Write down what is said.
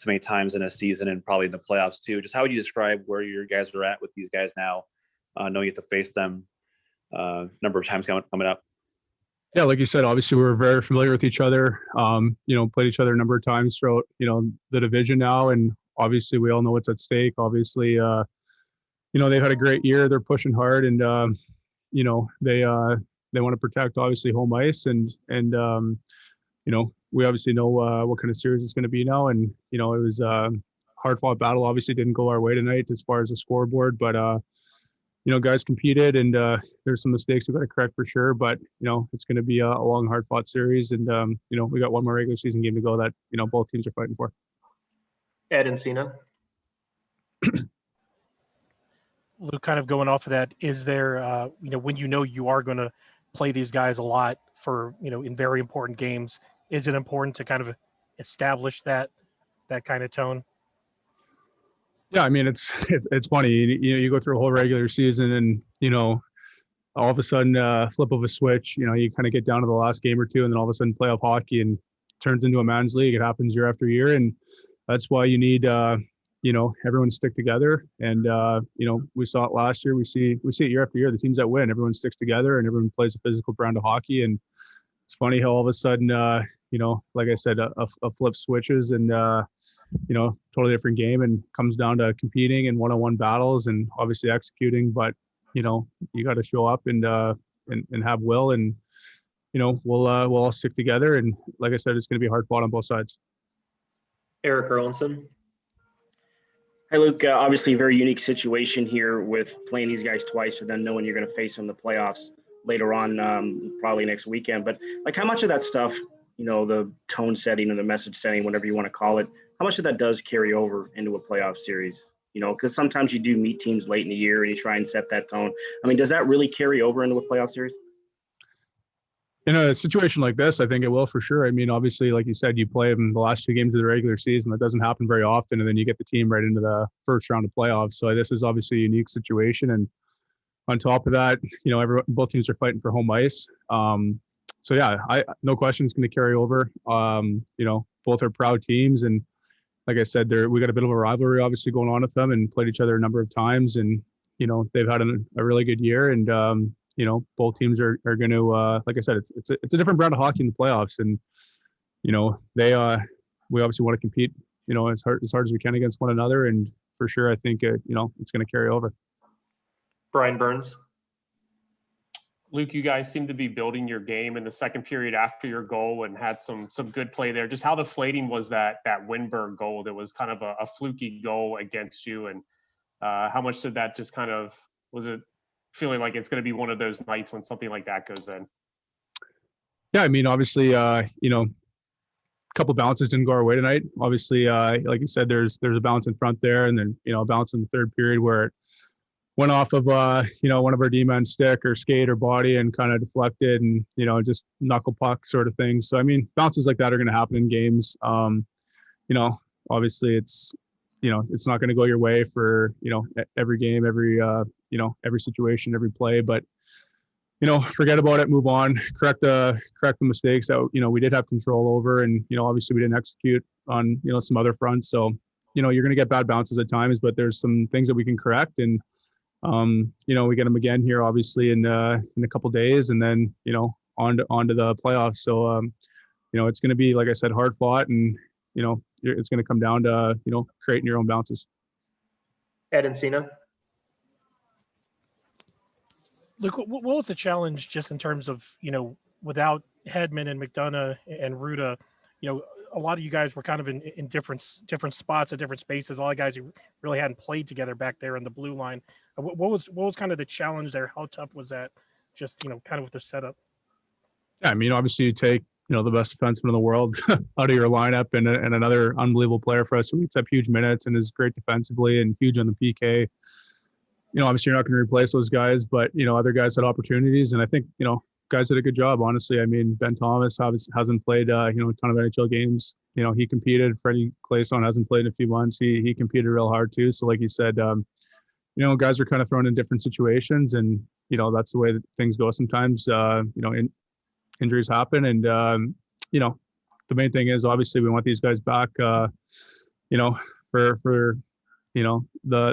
so many times in a season and probably in the playoffs too. Just how would you describe where your guys are at with these guys now, knowing you have to face them number of times coming up? Yeah, like you said, obviously we're very familiar with each other. Played each other a number of times throughout, the division now, and obviously we all know what's at stake. Obviously, they've had a great year. They're pushing hard, and they want to protect obviously home ice, and we obviously know what kind of series it's going to be now, and it was a hard fought battle. Obviously, didn't go our way tonight as far as the scoreboard, but guys competed, and there's some mistakes we've got to correct for sure. But it's going to be a long, hard fought series, and we got one more regular season game to go that both teams are fighting for. Ed and Cena. Luke, kind of going off of that, is there, when you are going to play these guys a lot for, in very important games, is it important to kind of establish that kind of tone? Yeah, I mean, it's funny. You go through a whole regular season, and all of a sudden, flip of a switch. You kind of get down to the last game or two, and then all of a sudden, playoff hockey and turns into a man's league. It happens year after year, and that's why you need everyone to stick together. And we saw it last year. We see it year after year. The teams that win, everyone sticks together, and everyone plays a physical brand of hockey. And it's funny how all of a sudden, like I said, a flip switches, and totally different game, and comes down to competing in one-on-one battles and obviously executing. But you got to show up and have will, and we'll all stick together. And like I said, it's going to be hard fought on both sides. Eric Erlinson. Hey, Luke, obviously a very unique situation here with playing these guys twice and then knowing you're going to face them in the playoffs later on, probably next weekend. But how much of that stuff, the tone setting and the message setting, whatever you want to call it, how much of that does carry over into a playoff series? Because sometimes you do meet teams late in the year and you try and set that tone. I mean, does that really carry over into a playoff series? In a situation like this, I think it will for sure. I mean, obviously, like you said, you play them the last two games of the regular season. That doesn't happen very often, and then you get the team right into the first round of playoffs. So this is obviously a unique situation, and on top of that, both teams are fighting for home ice. So yeah, no question it's going to carry over. Both are proud teams, and like I said, we got a bit of a rivalry obviously going on with them, and played each other a number of times, and they've had a really good year, and both teams are going to, like I said, it's a different brand of hockey in the playoffs, and we obviously want to compete, as hard as we can against one another, and for sure, I think it's going to carry over. Brian Burns. Luke, you guys seem to be building your game in the second period after your goal and had some good play there. Just how deflating was that Winberg goal? That was kind of a fluky goal against you, and how much did that just kind of, was it feeling like it's going to be one of those nights when something like that goes in? Yeah, I mean, obviously, a couple bounces didn't go our way tonight. Obviously, like you said, there's a bounce in front there, and then a bounce in the third period where it went off of one of our D-man stick or skate or body and kind of deflected, and just knuckle puck sort of thing. So I mean, bounces like that are going to happen in games. Obviously it's it's not going to go your way for every game, every situation, every play, but forget about it, move on, correct the mistakes that we did have control over, and obviously we didn't execute on some other fronts. So you're going to get bad bounces at times, but there's some things that we can correct, and we get them again here obviously in a couple days, and then on to the playoffs. So it's going to be, like I said, hard fought, and it's going to come down to creating your own bounces. Ed and Cena. Look, what was the challenge just in terms of without Hedman and McDonough and Ruda? A lot of you guys were kind of in different spots at different spaces. A lot of guys who really hadn't played together back there in the blue line. What was kind of the challenge there? How tough was that? Just kind of with the setup. Yeah, I mean, obviously you take the best defenseman in the world out of your lineup, and another unbelievable player for us who eats up huge minutes and is great defensively and huge on the PK. Obviously you're not going to replace those guys, but other guys had opportunities, and I think guys did a good job, honestly. I mean, Ben Thomas hasn't played a ton of NHL games. He competed. Freddie Clayson hasn't played in a few months. He competed real hard too. So like you said, guys are kind of thrown in different situations, and that's the way that things go sometimes. Injuries happen, and the main thing is obviously we want these guys back for the